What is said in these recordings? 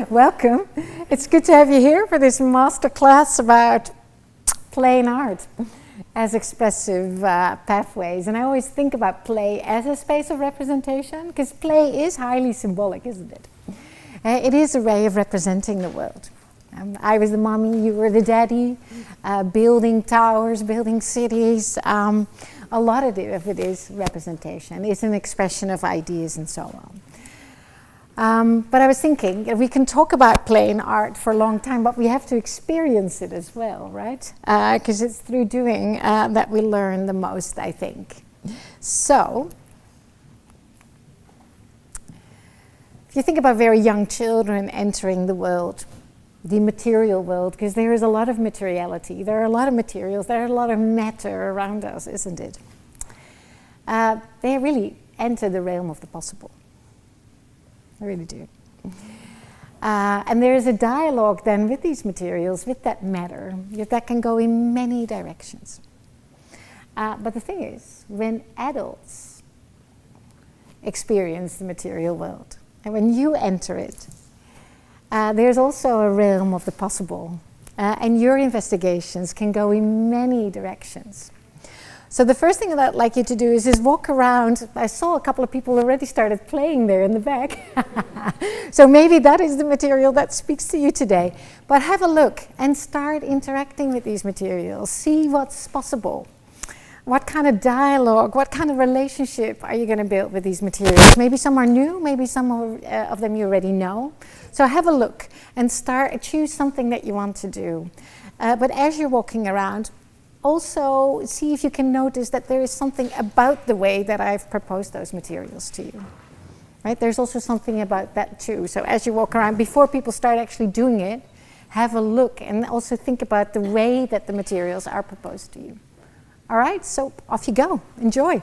Welcome. It's good to have you here for this masterclass about play and art as expressive pathways. And I always think about play as a space of representation, because play is highly symbolic, isn't it? It is a way of representing the world. I was the mommy, you were the daddy, building towers, building cities. A lot of it is representation. It's an expression of ideas and so on. But I was thinking, we can talk about play and art for a long time, but we have to experience it as well, right? Because it's through doing that we learn the most, I think. So, if you think about very young children entering the world, the material world, because there is a lot of materiality, there are a lot of materials, there are a lot of matter around us, isn't it? They really enter the realm of the possible. I really do. And there is a dialogue then with these materials, with that matter, that can go in many directions. But the thing is, when adults experience the material world, and when you enter it, there's also a realm of the possible. And your investigations can go in many directions. So the first thing that I'd like you to do is walk around. I saw a couple of people already started playing there in the back. So maybe that is the material that speaks to you today. But have a look and start interacting with these materials. See what's possible. What kind of dialogue, what kind of relationship are you going to build with these materials? Maybe some are new, maybe some of them you already know. So have a look and choose something that you want to do. But as you're walking around, also see if you can notice that there is something about the way that I've proposed those materials to you. Right? There's also something about that too. So as you walk around, before people start actually doing it, have a look and also think about the way that the materials are proposed to you. All right, so off you go. Enjoy.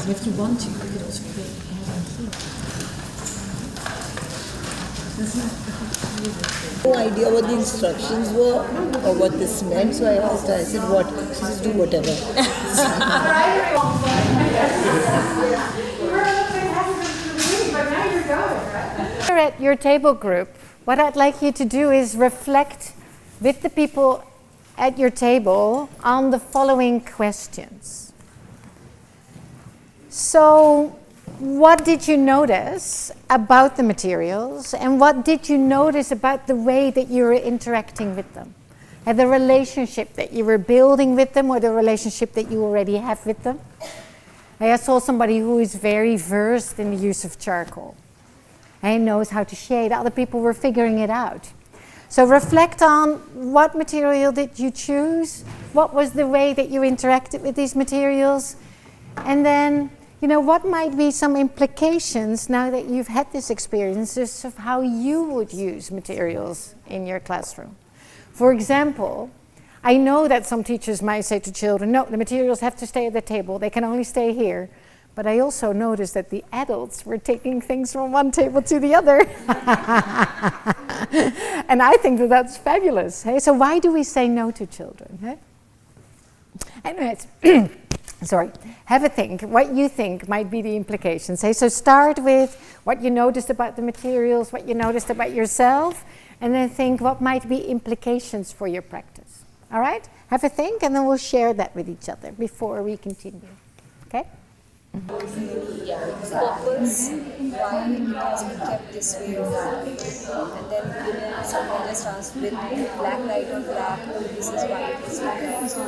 If you want to, you could also play here. No idea what the instructions were or what this meant, so I asked her, I said, what? She says, do whatever. Here at your table group, what I'd like you to do is reflect with the people at your table on the following questions. So, what did you notice about the materials, and what did you notice about the way that you were interacting with them? And the relationship that you were building with them, or the relationship that you already have with them? I saw somebody who is very versed in the use of charcoal and knows how to shade. Other people were figuring it out. So reflect on what material did you choose, what was the way that you interacted with these materials, and then what might be some implications now that you've had this experience of how you would use materials in your classroom. For example, I know that some teachers might say to children, no, the materials have to stay at the table, they can only stay here. But I also noticed that the adults were taking things from one table to the other. And I think that that's fabulous. Hey? So why do we say no to children? Hey? Anyways, sorry, have a think, what you think might be the implications. Hey? So start with what you noticed about the materials, what you noticed about yourself, and then think what might be implications for your practice. All right? Have a think, and then we'll share that with each other before we continue. Okay? Purpose, why it has been kept this way or that. And then someone just asked with black light on black, this is why it is like that. So,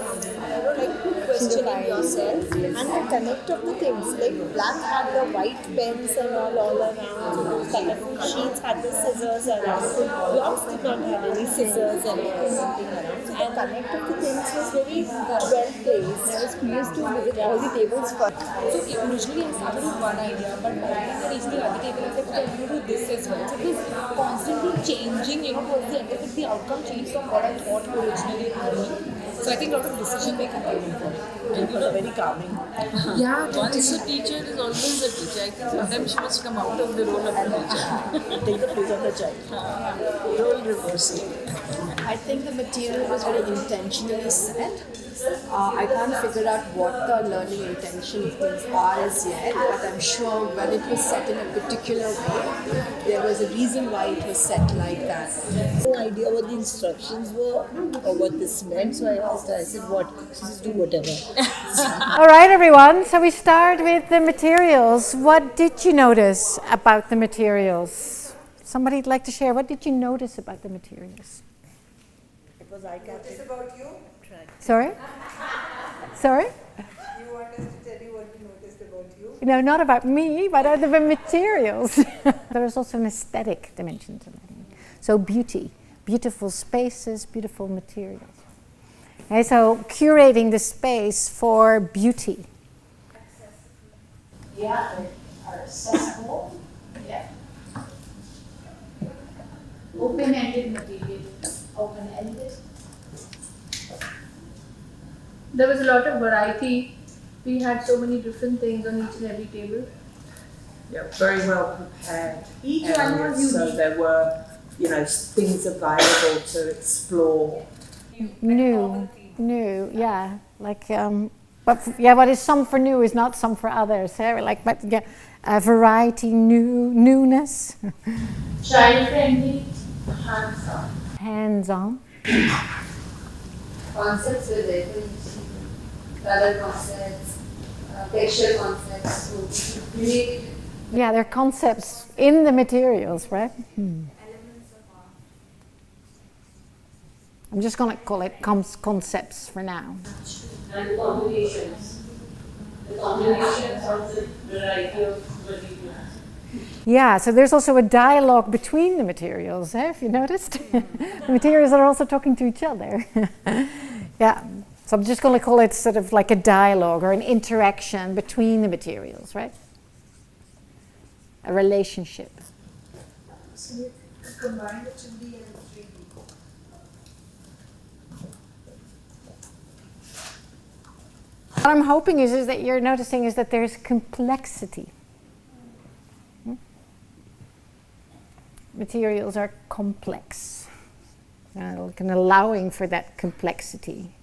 like questioning yourself and the connect of the things. Like black had the white pens and all around, so those colorful sheets had the scissors around. Yours did not have any scissors and everything around. And connect of the things was very well placed. I was curious to visit all the tables first. So originally I started with one idea, but by the time I reached the other table, I was like, okay, I'm going to do this as well. So it was constantly changing, towards the end of it, the outcome changed from what I thought originally it would be. So I think a lot of decision making came in from it. It was very calming. Yeah, Once a teacher is always a teacher. I think sometimes she must come out of the role of a teacher. Take the place of the child. Role reversal. I think the material was very intentionally set. I can't figure out what the learning intentions are as yet, but I'm sure when it was set in a particular way, there was a reason why it was set like that. No idea what the instructions were or what this meant, so I asked her, I said, what? She says, do whatever. All right, everyone. So we start with the materials. What did you notice about the materials? Somebody'd like to share. What did you notice about the materials? It was eye-catching. Sorry? Sorry? You want us to tell you what we noticed about you? No, not about me, but about the materials. There is also an aesthetic dimension to learning. So beauty, beautiful spaces, beautiful materials. Okay, so curating the space for beauty. Yeah, they are accessible. Yeah. Open-ended material. Open-ended. There was a lot of variety. We had so many different things on each and every table. Yeah, very well prepared. Each one was so unique. there were, things available to explore. New, yeah. Like, what is some for new is not some for others. Like, but yeah, variety, newness. Child-friendly, hands-on. Hands-on. Concepts were there for each color concepts, texture concepts, so creative. Yeah, there are concepts in the materials, right? Elements of art. I'm just going to call it concepts for now. And the combinations. The combinations of the variety of materials. Yeah, so there's also a dialogue between the materials, if you noticed. The materials are also talking to each other. Yeah, so I'm just going to call it sort of like a dialogue or an interaction between the materials, right? A relationship. So you combine the 2D and the 3D. What I'm hoping is that you're noticing is that there's complexity. Materials are complex, and allowing for that complexity.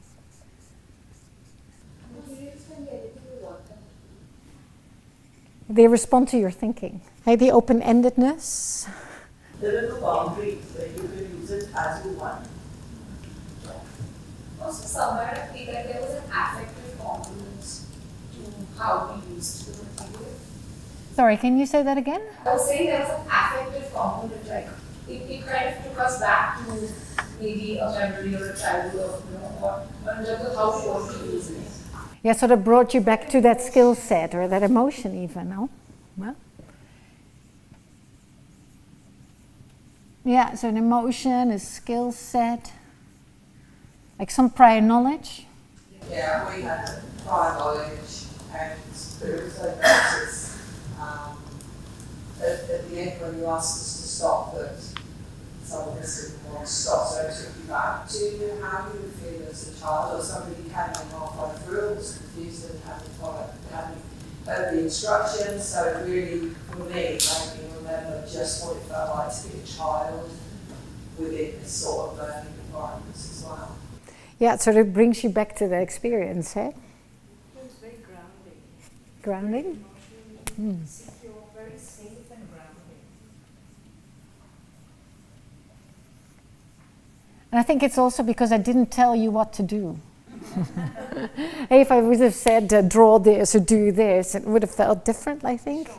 They respond to your thinking. Like the open-endedness. There are no boundaries where you can use it as you want. Also, somewhere I feel that there was an affective component to how we used the material. Sorry, can you say that again? I was saying there was an affective component, like it kind of took us back to maybe a memory or a childhood or in terms of how we want to use it. Yeah, sort of brought you back to that skill set or that emotion even, no? Well, yeah, so an emotion, a skill set, like some prior knowledge. Yeah, we had prior knowledge and there was a process at the end when you asked us to stop that some of us didn't want to stop, so I took you back to how you would feel as a child or somebody came in halfway through and was confused and hadn't heard the instructions, so it really, for me, made me remember just what it felt like to be a child within this sort of learning environments as well. Yeah, it sort of brings you back to the experience, eh? It was very grounding. Grounding? Secure, very safe and grounding. And I think it's also because I didn't tell you what to do. If I would have said draw this or do this, it would have felt different, I think.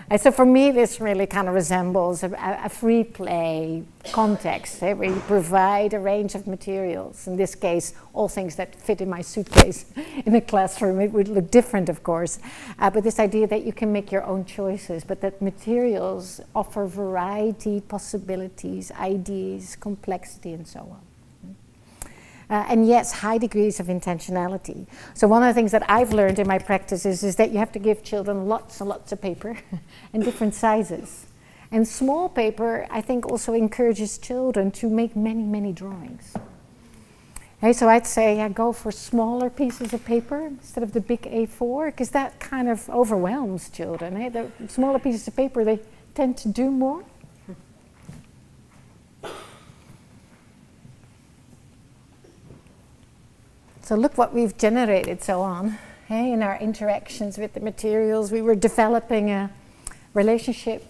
And so for me, this really kind of resembles a free play context, where you provide a range of materials. In this case, all things that fit in my suitcase in a classroom. It would look different, of course. But this idea that you can make your own choices, but that materials offer variety, possibilities, ideas, complexity, and so on. And yes, high degrees of intentionality. So one of the things that I've learned in my practice is that you have to give children lots and lots of paper and different sizes. And small paper, I think, also encourages children to make many, many drawings. Okay, so I'd say go for smaller pieces of paper instead of the big A4, because that kind of overwhelms children. The smaller pieces of paper, they tend to do more. So look what we've generated so on. In our interactions with the materials, we were developing a relationship,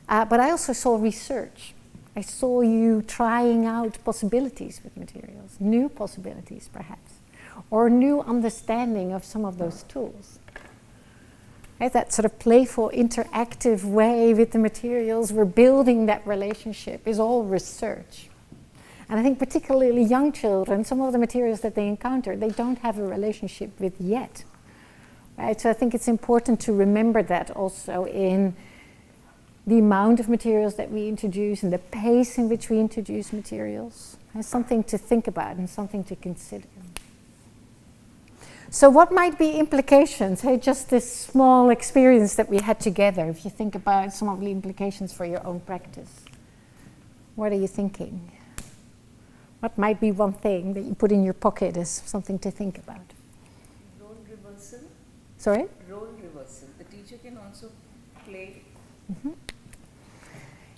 but I also saw research. I saw you trying out possibilities with materials, new possibilities perhaps, or new understanding of some of those tools. That sort of playful, interactive way with the materials, we're building that relationship, is all research. And I think particularly young children, some of the materials that they encounter, they don't have a relationship with yet. Right? So I think it's important to remember that also in the amount of materials that we introduce and the pace in which we introduce materials. It's something to think about and something to consider. So what might be implications? Just this small experience that we had together, if you think about some of the implications for your own practice. What are you thinking? What might be one thing that you put in your pocket as something to think about? Role reversal. Sorry? Role reversal. The teacher can also play. Mm-hmm.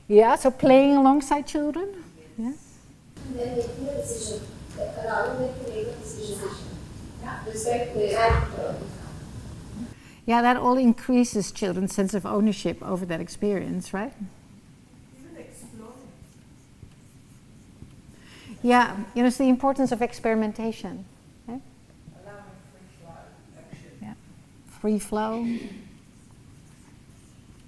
Yeah, so playing alongside children. Yes. And then making a decision, allowing them to make a decision. Respect the Yeah, that all increases children's sense of ownership over that experience, right? Even exploring. Yeah, it's the importance of experimentation. Allowing free flow action. Yeah, free flow.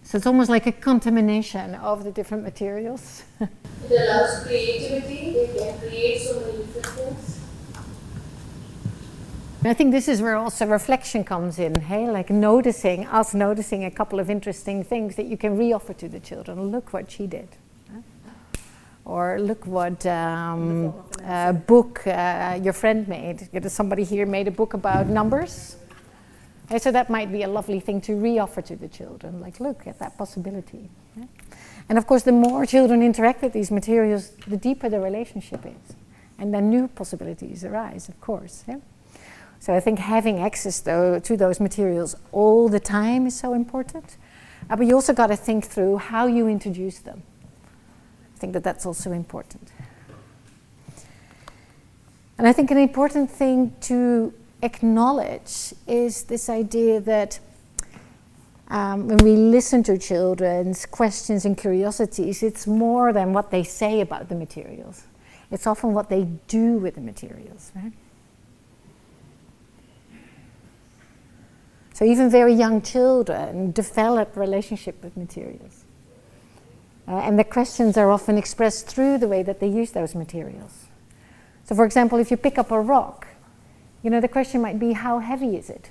So it's almost like a contamination of the different materials. It allows creativity, they can create so many different things. I think this is where also reflection comes in, like noticing a couple of interesting things that you can reoffer to the children. Look what she did. Or look what book your friend made. Somebody here made a book about numbers. So that might be a lovely thing to reoffer to the children, like look at that possibility. And of course, the more children interact with these materials, the deeper the relationship is. And then new possibilities arise, of course. So I think having access to those materials all the time is so important. But you also got to think through how you introduce them. I think that that's also important. And I think an important thing to acknowledge is this idea that when we listen to children's questions and curiosities, it's more than what they say about the materials. It's often what they do with the materials, right? So even very young children develop relationship with materials. And the questions are often expressed through the way that they use those materials. So for example, if you pick up a rock, the question might be, how heavy is it?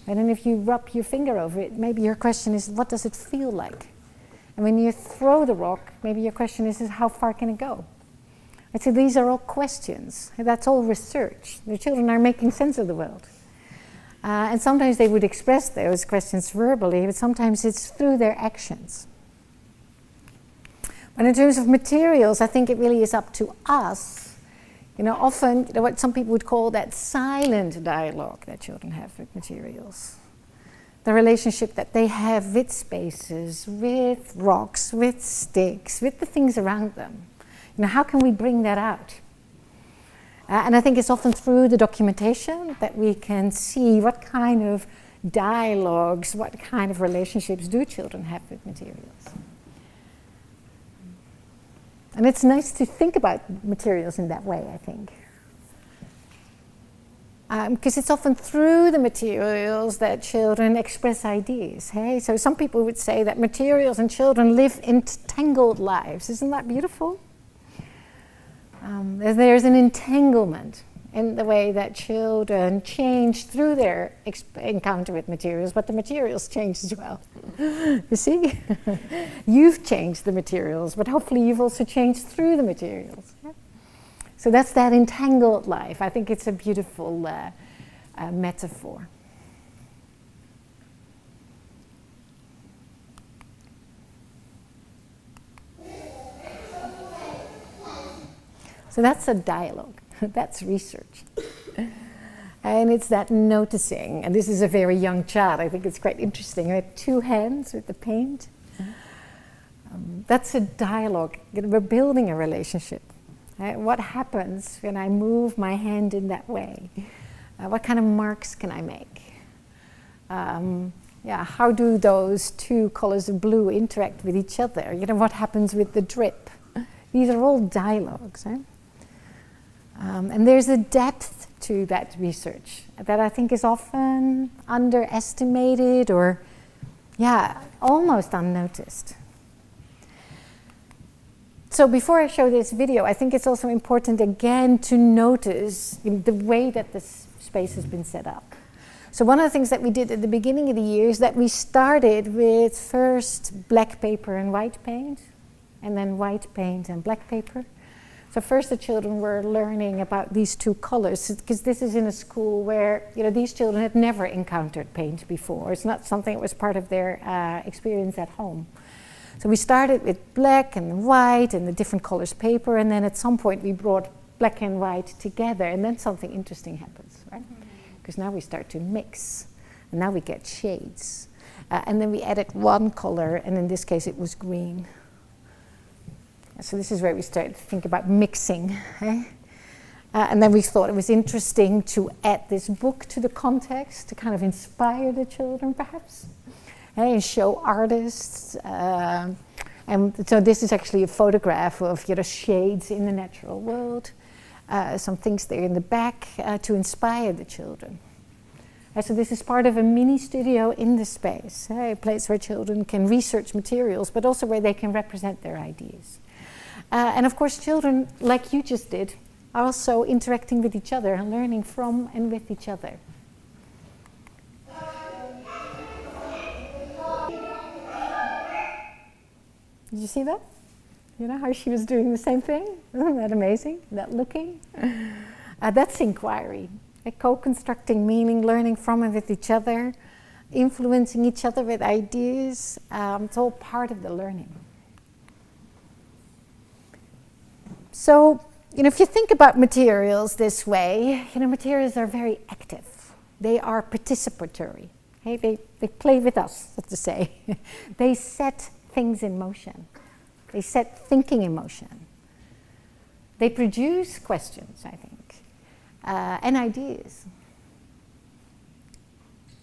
And then if you rub your finger over it, maybe your question is, what does it feel like? And when you throw the rock, maybe your question is how far can it go? And so these are all questions. That's all research. The children are making sense of the world. And sometimes they would express those questions verbally, but sometimes it's through their actions. But in terms of materials, I think it really is up to us. Often, what some people would call that silent dialogue that children have with materials. The relationship that they have with spaces, with rocks, with sticks, with the things around them. How can we bring that out? And I think it's often through the documentation that we can see what kind of dialogues, what kind of relationships do children have with materials. And it's nice to think about materials in that way, I think. Because it's often through the materials that children express ideas. So some people would say that materials and children live entangled lives. Isn't that beautiful? There's an entanglement in the way that children change through their encounter with materials, but the materials change as well. You see? You've changed the materials, but hopefully you've also changed through the materials. So that's that entangled life. I think it's a beautiful metaphor. So that's a dialogue. That's research. And it's that noticing. And this is a very young child. I think it's quite interesting. I had 2 hands with the paint. That's a dialogue. We're building a relationship. What happens when I move my hand in that way? What kind of marks can I make? How do those 2 colors of blue interact with each other? What happens with the drip? These are all dialogues. And there's a depth to that research that I think is often underestimated or, almost unnoticed. So before I show this video, I think it's also important again to notice the way that this space has been set up. So one of the things that we did at the beginning of the year is that we started with first black paper and white paint, and then white paint and black paper. So first the children were learning about these 2 colors, because this is in a school where these children had never encountered paint before. It's not something that was part of their experience at home. So we started with black and white and the different colors paper, and then at some point we brought black and white together, and then something interesting happens, right? Because now we start to mix, and now we get shades. And then we added 1 color, and in this case it was green. So this is where we started to think about mixing. And then we thought it was interesting to add this book to the context to kind of inspire the children, perhaps, and show artists. And so this is actually a photograph of shades in the natural world. Some things there in the back to inspire the children. So this is part of a mini studio in the space, a place where children can research materials, but also where they can represent their ideas. And of course, children, like you just did, are also interacting with each other and learning from and with each other. Did you see that? How she was doing the same thing? Isn't that amazing? That looking? That's inquiry. Co-constructing meaning, learning from and with each other, influencing each other with ideas. It's all part of the learning. So, if you think about materials this way, materials are very active. They are participatory. They play with us, so to say. They set things in motion. They set thinking in motion. They produce questions, I think, and ideas.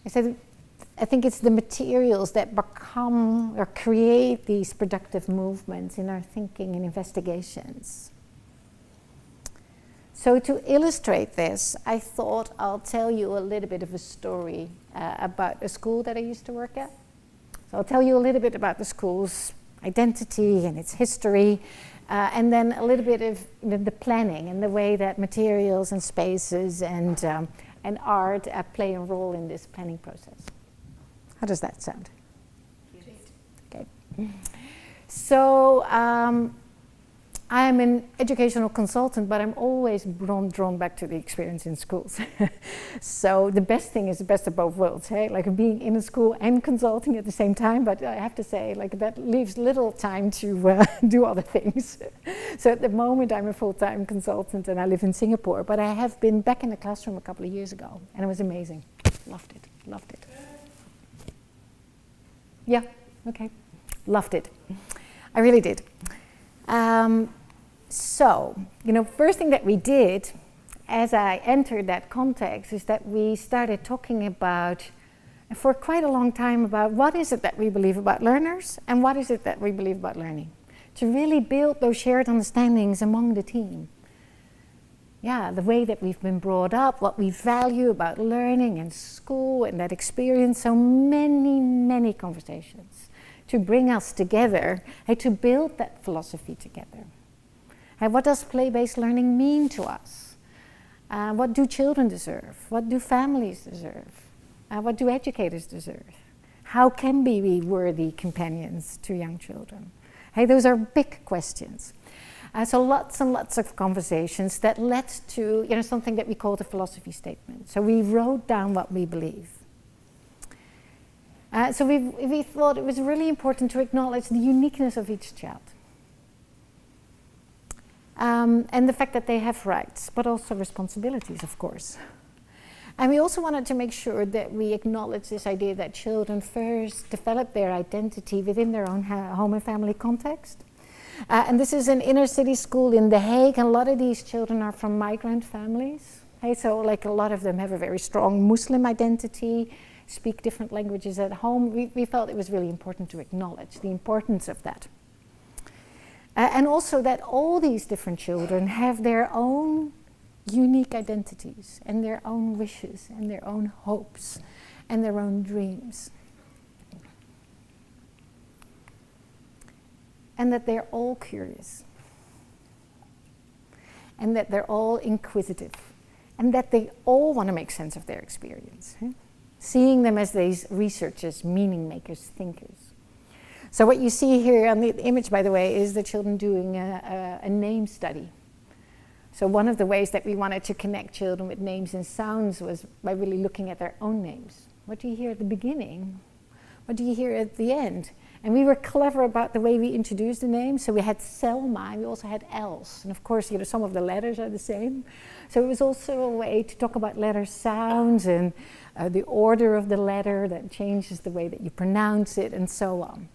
I think it's the materials that become or create these productive movements in our thinking and investigations. So to illustrate this, I thought I'll tell you a little bit of a story about a school that I used to work at. So I'll tell you a little bit about the school's identity and its history, and then a little bit of the planning and the way that materials and spaces and art play a role in this planning process. How does that sound? Okay. So I'm an educational consultant, but I'm always drawn back to the experience in schools. So the best thing is the best of both worlds, like being in a school and consulting at the same time, but I have to say that leaves little time to do other things. So at the moment I'm a full-time consultant and I live in Singapore, but I have been back in the classroom a couple of years ago and it was amazing. Loved it. Yeah, okay. Loved it. I really did. So, first thing that we did as I entered that context is that we started talking about, for quite a long time, about what is it that we believe about learners and what is it that we believe about learning. To really build those shared understandings among the team. The way that we've been brought up, what we value about learning and school and that experience, so many conversations to bring us together and to build that philosophy together. And what does play-based learning mean to us? What do children deserve? What do families deserve? What do educators deserve? How can we be worthy companions to young children? Those are big questions. So lots and lots of conversations that led to something that we call the philosophy statement. So we wrote down what we believe. So we thought it was really important to acknowledge the uniqueness of each child. And the fact that they have rights, but also responsibilities, of course. And we also wanted to make sure that we acknowledge this idea that children first develop their identity within their own home and family context. And this is an inner city school in The Hague, and a lot of these children are from migrant families. Okay, so like a lot of them have a very strong Muslim identity, speak different languages at home. We felt it was really important to acknowledge the importance of that. And also that all these different children have their own unique identities and their own wishes and their own hopes and their own dreams. And that they're all curious. And that they're all inquisitive. And that they all want to make sense of their experience. Seeing them as these researchers, meaning makers, thinkers. So what you see here on the image, by the way, is the children doing a name study. So one of the ways that we wanted to connect children with names and sounds was by really looking at their own names. What do you hear at the beginning? What do you hear at the end? And we were clever about the way we introduced the names. So we had Selma, and we also had Els. And of course, some of the letters are the same. So it was also a way to talk about letter sounds and the order of the letter that changes the way that you pronounce it and so on.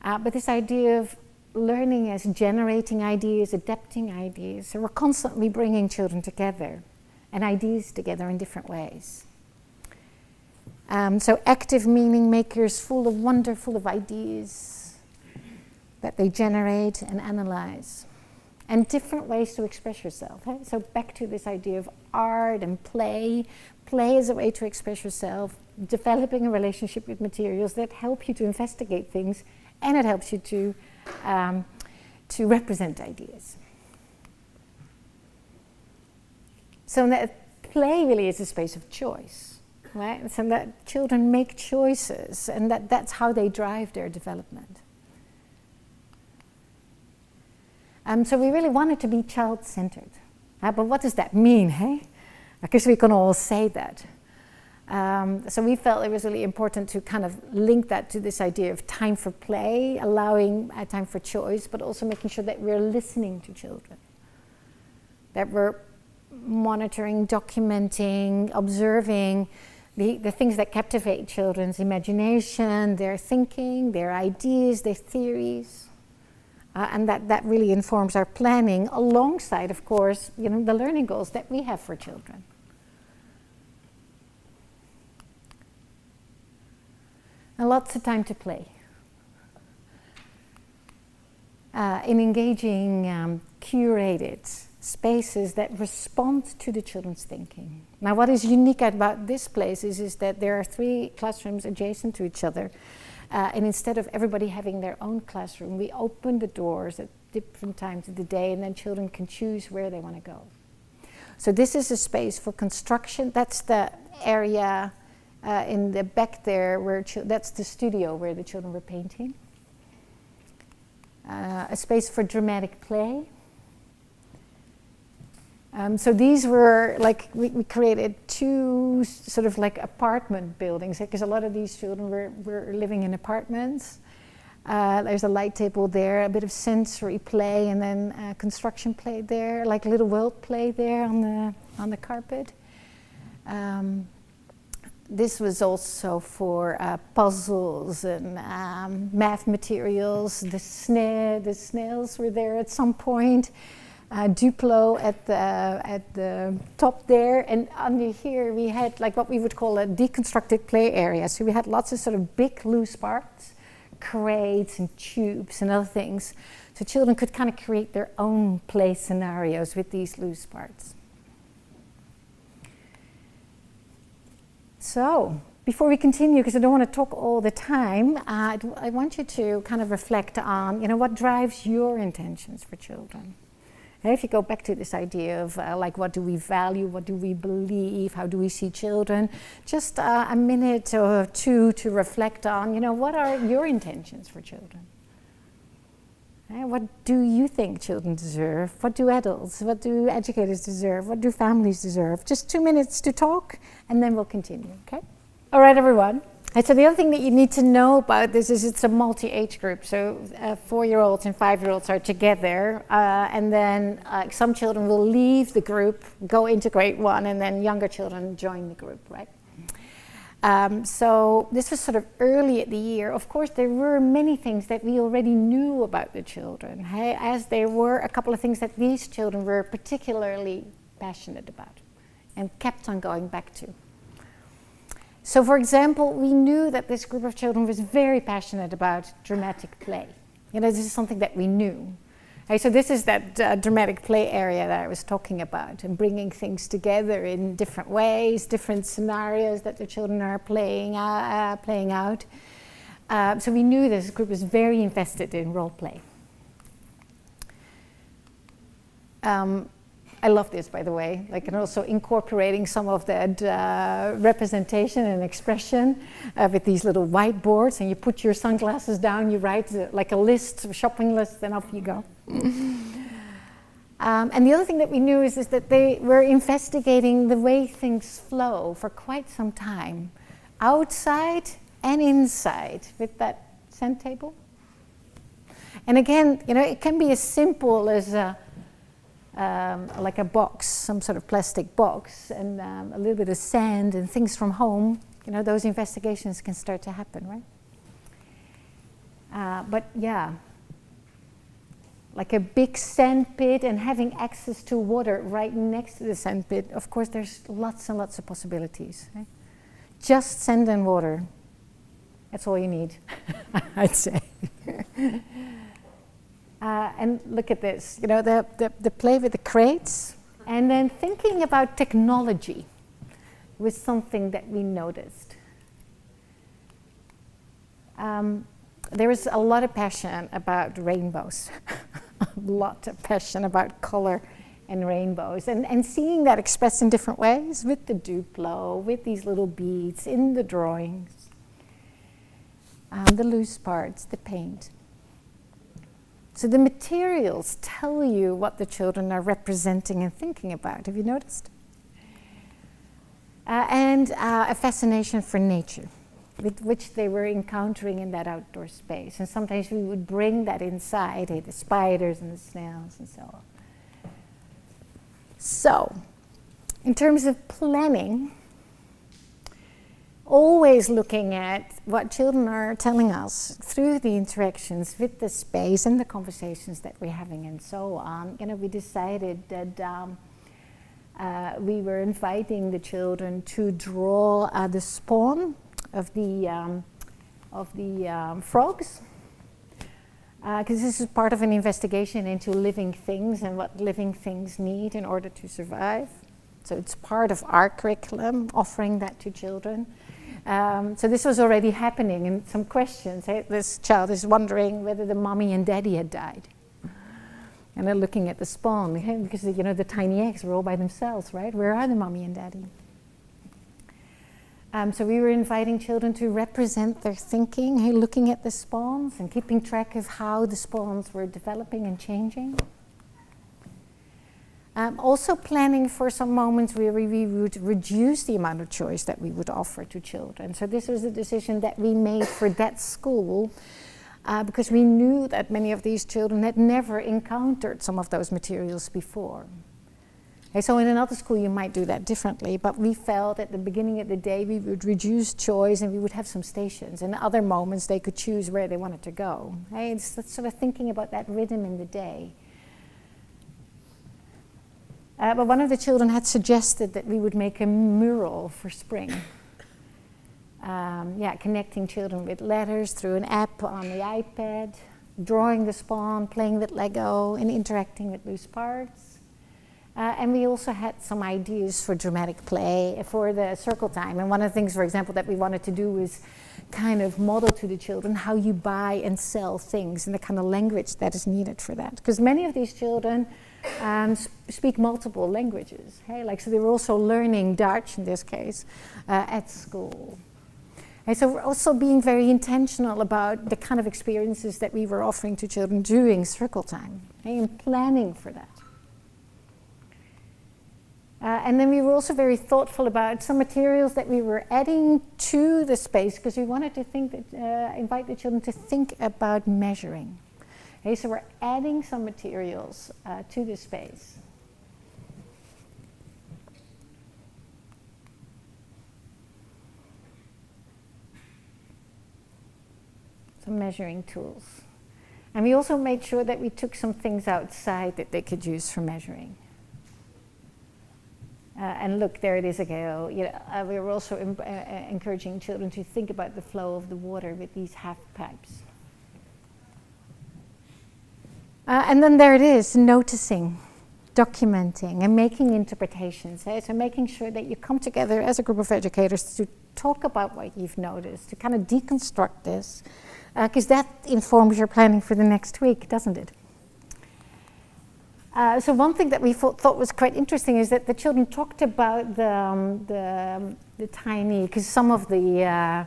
But this idea of learning as generating ideas, adapting ideas. So we're constantly bringing children together and ideas together in different ways. So active meaning makers, full of wonder, full of ideas that they generate and analyze. And different ways to express yourself. Eh? So back to this idea of art and play. Play is a way to express yourself, developing a relationship with materials that help you to investigate things, and it helps you to represent ideas. So that play really is a space of choice, right? So that children make choices, and that's how they drive their development. So we really wanted to be child-centered. But what does that mean, hey? I guess we can all say that. So we felt it was really important to kind of link that to this idea of time for play, allowing time for choice, but also making sure that we're listening to children. That we're monitoring, documenting, observing the things that captivate children's imagination, their thinking, their ideas, their theories. And that really informs our planning alongside, of course, the learning goals that we have for children. And lots of time to play. In engaging curated spaces that respond to the children's thinking. Now, what is unique about this place is that there are 3 classrooms adjacent to each other. And instead of everybody having their own classroom, we open the doors at different times of the day, and then children can choose where they want to go. So this is a space for construction. That's the area in the back there, that's the studio where the children were painting. A space for dramatic play. So these were we created 2 sort of like apartment buildings, because a lot of these children were living in apartments. There's a light table there, a bit of sensory play, and then construction play there, like little world play there on the carpet. This was also for puzzles and math materials. The snails were there at some point. Duplo at the top there, and under here we had what we would call a deconstructed play area. So we had lots of sort of big loose parts, crates and tubes and other things. So children could kind of create their own play scenarios with these loose parts. So before we continue, because I don't want to talk all the time, I want you to kind of reflect on, what drives your intentions for children. If you go back to this idea of what do we value, what do we believe, how do we see children, just a minute or 2 to reflect on, what are your intentions for children? What do you think children deserve? What do adults, what do educators deserve? What do families deserve? Just 2 minutes to talk, and then we'll continue, okay? All right, everyone. And so the other thing that you need to know about this is it's a multi-age group. So 4-year-olds and 5-year-olds are together, and then some children will leave the group, go into grade 1, and then younger children join the group, right? So this was sort of early at the year. Of course, there were many things that we already knew about the children, as there were a couple of things that these children were particularly passionate about and kept on going back to. So, for example, we knew that this group of children was very passionate about dramatic play. This is something that we knew. So this is that dramatic play area that I was talking about, and bringing things together in different ways, different scenarios that the children are playing out. So we knew this group was very invested in role play. I love this, by the way, and also incorporating some of that representation and expression with these little whiteboards, and you put your sunglasses down, you write like a list, a shopping list, then off you go. And the other thing that we knew is that they were investigating the way things flow for quite some time, outside and inside, with that scent table. And again, it can be as simple as like a box, some sort of plastic box, and a little bit of sand and things from home. Those investigations can start to happen, right? But yeah, like a big sand pit and having access to water right next to the sand pit, of course there's lots and lots of possibilities, right? Just sand and water, that's all you need, I'd say. And look at this, the play with the crates, and then thinking about technology was something that we noticed. There was a lot of passion about rainbows, a lot of passion about color and rainbows, and seeing that expressed in different ways with the Duplo, with these little beads in the drawings, the loose parts, the paint. So the materials tell you what the children are representing and thinking about. Have you noticed? And a fascination for nature, with which they were encountering in that outdoor space. And sometimes we would bring that inside, the spiders and the snails and so on. So, in terms of planning, always looking at what children are telling us through the interactions with the space and the conversations that we're having and so on. We decided that we were inviting the children to draw the spawn of the frogs, because this is part of an investigation into living things and what living things need in order to survive. So it's part of our curriculum, offering that to children. So this was already happening, and some questions. This child is wondering whether the mommy and daddy had died. And they're looking at the spawn, because the tiny eggs were all by themselves, right? Where are the mommy and daddy? So we were inviting children to represent their thinking, looking at the spawns and keeping track of how the spawns were developing and changing. Also planning for some moments where we would reduce the amount of choice that we would offer to children. So this was a decision that we made for that school, because we knew that many of these children had never encountered some of those materials before. So in another school you might do that differently, but we felt at the beginning of the day we would reduce choice and we would have some stations, and other moments they could choose where they wanted to go. It's sort of thinking about that rhythm in the day. But one of the children had suggested that we would make a mural for spring. Connecting children with letters through an app on the iPad, drawing the spawn, playing with Lego, and interacting with loose parts. And we also had some ideas for dramatic play for the circle time. And one of the things, for example, that we wanted to do was kind of model to the children how you buy and sell things and the kind of language that is needed for that. Because many of these children speak multiple languages. So they were also learning Dutch, in this case, at school. And so we're also being very intentional about the kind of experiences that we were offering to children during circle time, and planning for that. And then we were also very thoughtful about some materials that we were adding to the space, because we wanted to invite the children to think about measuring. Okay, so we're adding some materials to the space. Some measuring tools. And we also made sure that we took some things outside that they could use for measuring. And look, there it is again. We were also encouraging children to think about the flow of the water with these half pipes. And then there it is, noticing, documenting, and making interpretations. So making sure that you come together as a group of educators to talk about what you've noticed, to kind of deconstruct this, because that informs your planning for the next week, doesn't it? So one thing that we thought was quite interesting is that the children talked about the tiny, because some of the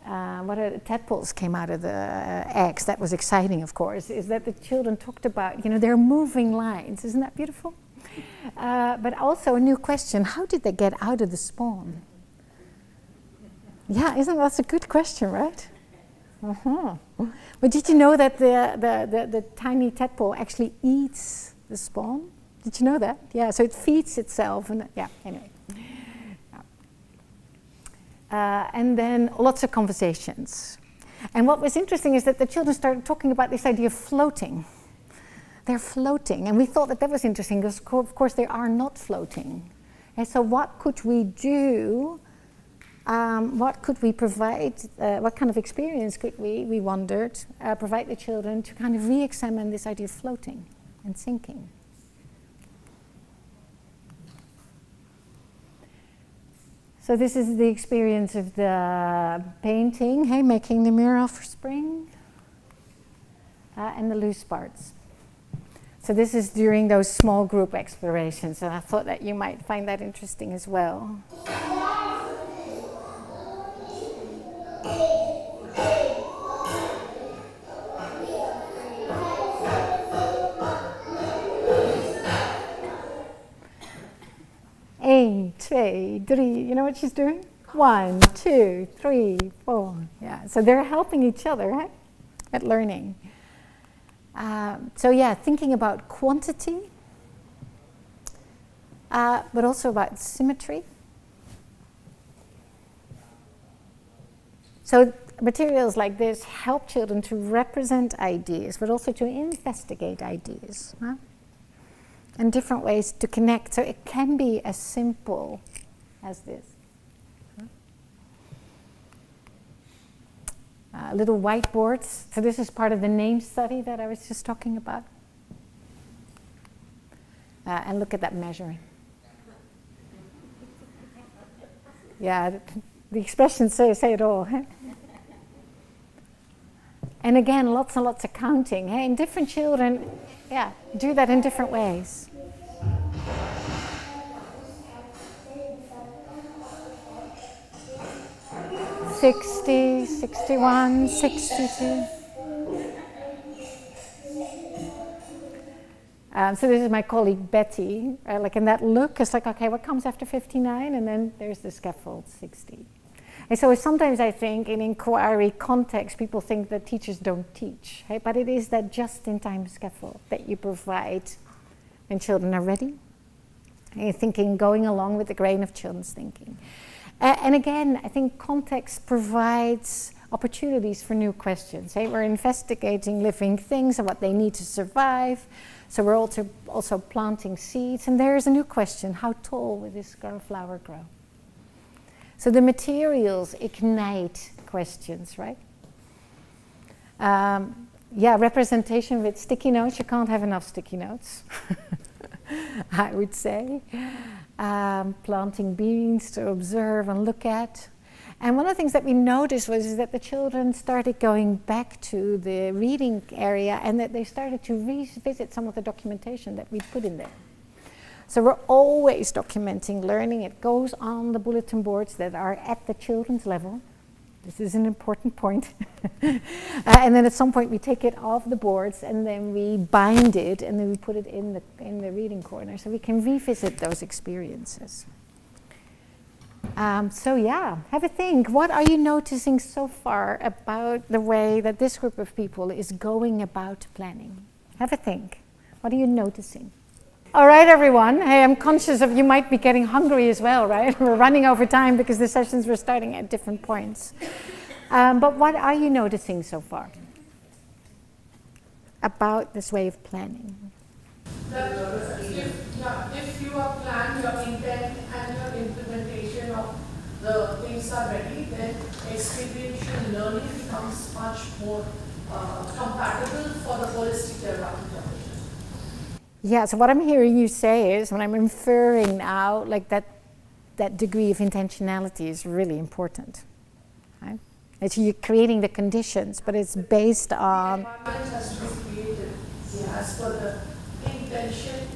tadpoles came out of the eggs. That was exciting, of course, is that the children talked about, they're moving lines. Isn't that beautiful? But also a new question, how did they get out of the spawn? Yeah, that's a good question, right? But did you know that the tiny tadpole actually eats the spawn? Did you know that? Yeah, so it feeds itself. And anyway. And then lots of conversations. And what was interesting is that the children started talking about this idea of floating. They're floating. And we thought that was interesting because, of course, they are not floating. And so what could we do? What could we provide, what kind of experience could we wondered, provide the children to kind of re-examine this idea of floating and sinking? So this is the experience of the painting, making the mural for spring, and the loose parts. So this is during those small group explorations, and I thought that you might find that interesting as well. One, two, three. You know what she's doing? 1, 2, 3, 4. Yeah. So they're helping each other at learning. Thinking about quantity, but also about symmetry. So materials like this help children to represent ideas, but also to investigate ideas. And different ways to connect. So it can be as simple as this. Little whiteboards. So this is part of the name study that I was just talking about. And look at that measuring. Yeah, the expressions say it all. And again, lots and lots of counting. And different children, do that in different ways. 60, 61, 62. So this is my colleague Betty. In that look, it's like, okay, what comes after 59? And then there's the scaffold, 60. And so sometimes I think in inquiry context, people think that teachers don't teach, but it is that just-in-time scaffold that you provide when children are ready. And you're thinking, going along with the grain of children's thinking. And again, I think context provides opportunities for new questions. We're investigating living things and what they need to survive. So we're also planting seeds. And there's a new question, how tall will this flower grow? So the materials ignite questions, right? Representation with sticky notes. You can't have enough sticky notes, I would say. Planting beans to observe and look at. And one of the things that we noticed was that the children started going back to the reading area and that they started to revisit some of the documentation that we put in there. So we're always documenting learning. It goes on the bulletin boards that are at the children's level. This is an important point. And then at some point we take it off the boards and then we bind it and then we put it in the reading corner so we can revisit those experiences. So yeah, have a think. What are you noticing so far about the way that this group of people is going about planning? Have a think. What are you noticing? All right, everyone. Hey, I'm conscious of you might be getting hungry as well, right? We're running over time because the sessions were starting at different points. But what are you noticing so far about this way of planning? That if you are planned, your intent and your implementation of the things are ready, then experiential learning becomes much more compatible for the holistic development of it. Yeah, so what I'm hearing you say is, when I'm inferring now, like that degree of intentionality is really important. Right? It's you're creating the conditions, but it's based on... The environment has to be created as per the intention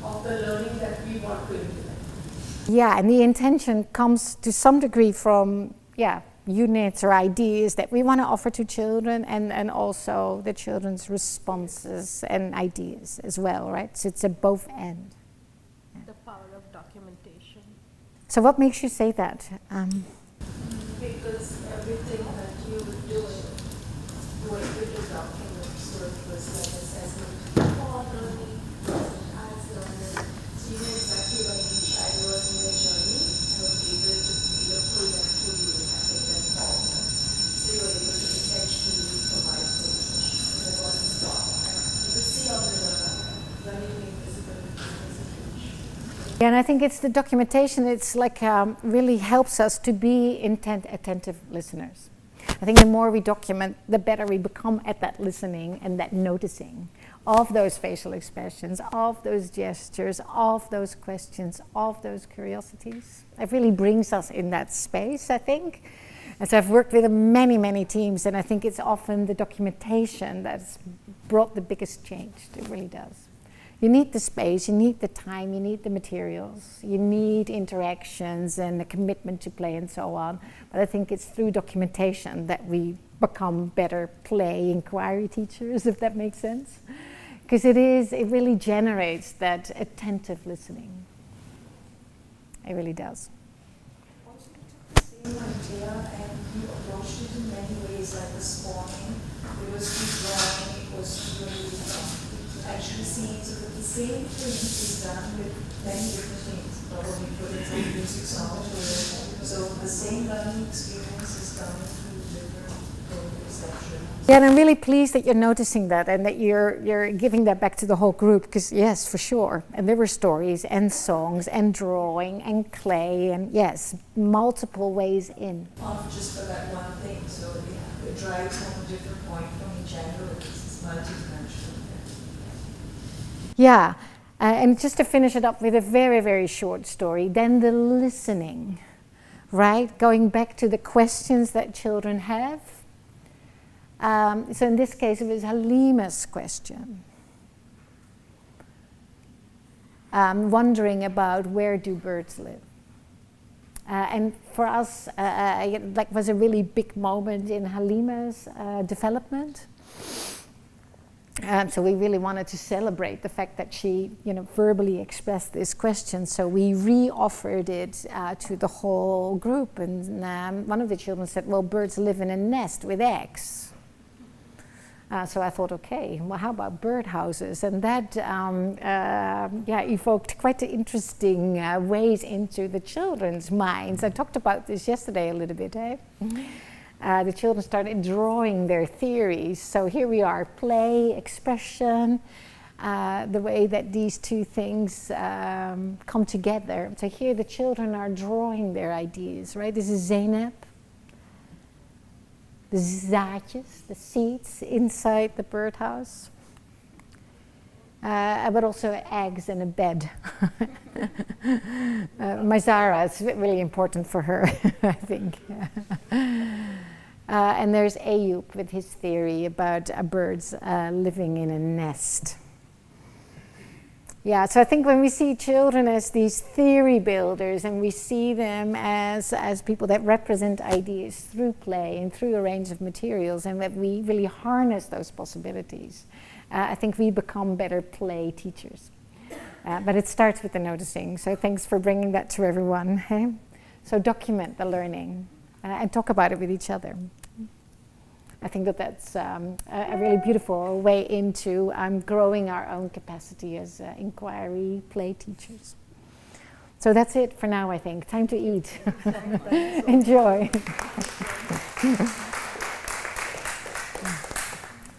of the learning that we want to implement. Yeah, and the intention comes to some degree from, units or ideas that we want to offer to children and also the children's responses and ideas as well, right? So it's a both end. The power of documentation. So what makes you say that? Because everything that you were doing, you were able to document. So it was like assessment for learning, as learning. So you know exactly when each child was in their journey and was able to pull them through you and take them forward. So you were able to intentionally provide for each. So there was this thought. And you could see on the learning being visible. Yeah, and I think it's the documentation. It's like really helps us to be attentive listeners. I think the more we document, the better we become at that listening and that noticing of those facial expressions, of those gestures, of those questions, of those curiosities. It really brings us in that space, I think. And so I've worked with many, many teams, and I think it's often the documentation that's brought the biggest change. It really does. You need the space, you need the time, you need the materials, you need interactions and a commitment to play and so on. But I think it's through documentation that we become better play inquiry teachers, if that makes sense. Because it really generates that attentive listening. It really does. Also, you took the same idea and you approached it in many ways, like this morning. It was through drawing, it was through actually seeing, so that the same thing is done with many different things. Probably put in some music sound to it. So the same learning experience is done through different perceptions. Yeah, and I'm really pleased that you're noticing that and that you're giving that back to the whole group, because yes, for sure. And there were stories and songs and drawing and clay and yes, multiple ways in. Not just for that one thing, so it drives home a different point from each angle. It's multidimensional. Yeah, and just to finish it up with a very, very short story, then the listening, right? Going back to the questions that children have. So in this case, it was Halima's question. Wondering about where do birds live. And for us, that was a really big moment in Halima's development. So we really wanted to celebrate the fact that she, verbally expressed this question. So we re-offered it to the whole group. And one of the children said, well, birds live in a nest with eggs. So I thought, okay, well, how about birdhouses? And that evoked quite interesting ways into the children's minds. I talked about this yesterday a little bit, eh? The children started drawing their theories. So here we are, play, expression, the way that these two things come together. So here the children are drawing their ideas, right? This is Zeynep. The zaadjes, the seeds inside the birdhouse. But also eggs in a bed. My Zara, it's really important for her, I think. And there's Ayub with his theory about birds living in a nest. Yeah, so I think when we see children as these theory builders and we see them as people that represent ideas through play and through a range of materials, and that we really harness those possibilities, I think we become better play teachers. But it starts with the noticing, so thanks for bringing that to everyone. Hey? So document the learning and talk about it with each other. I think that's a really beautiful way into growing our own capacity as inquiry play teachers. So that's it for now, I think. Time to eat. Enjoy.